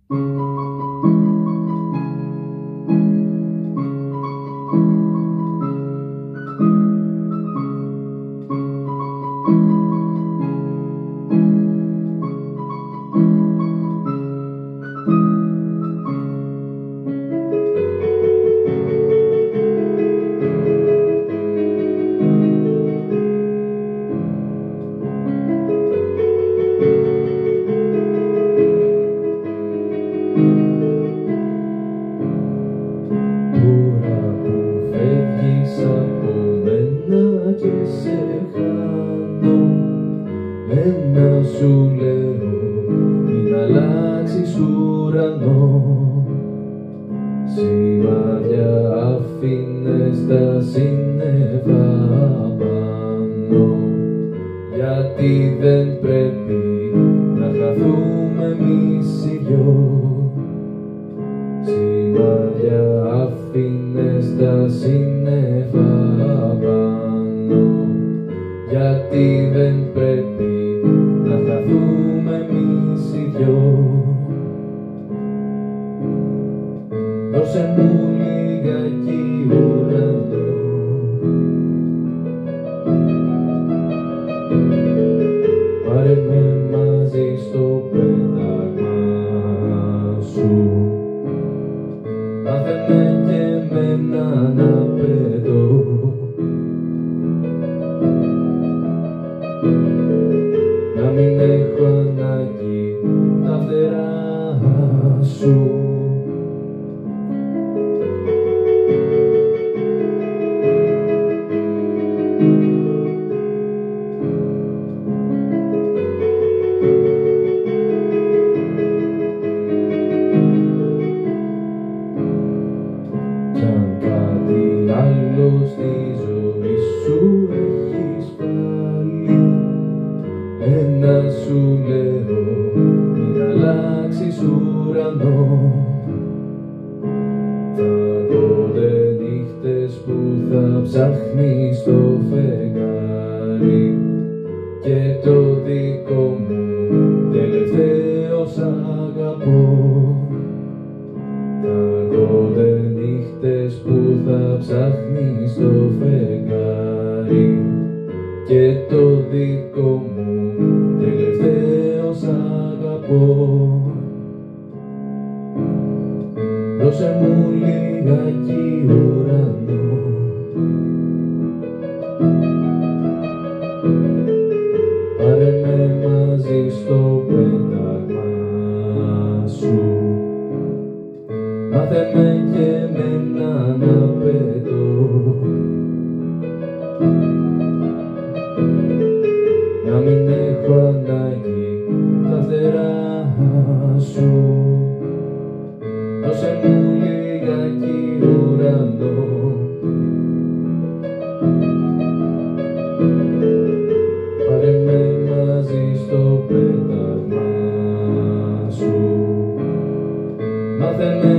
Τώρα που φεύγεις από μένα και σε χάνω, ένα σου λέω, μην αλλάξεις ουρανό. Σημάδια άφηνες τα σύννεφα πάνω, γιατί δεν πρέπει να χαθούμε εμείς οι δυο. Σημάδια άφηνες τα σύννεφα πάνω, γιατί δεν πρέπει να χαθούμε εμείς οι δυο. Δώσε μου λιγάκι ουρανό, πάρε με μαζί στο πέταγμα σου. Μάθε με και εμένα να πετώ, να μην έχω ανάγκη τα φτερά σου. Κι αν κάτι άλλο στη ζωή σου έχεις πάλι, ένα σου λέω, μην αλλάξεις ουρανό. Θα έρχονται νύχτες που θα ψάχνεις το φεγγάρι και το δικό μου τελευταίο σ' αγαπώ. Θα έρχονται νύχτες που θα ψάχνεις το φεγγάρι και το δικό μου τελευταίο σ' αγαπώ. Δώσε μου λιγάκι ουρανό, πάρε με μαζί στο πέταγμα σου. Μάθε με και εμένα να πετώ, να μην έχω ανάγκη τα φτερά σου. Δώσε μου λιγάκι ουρανό, πάρε με μαζί στο πέταγμα σου. Μάθε με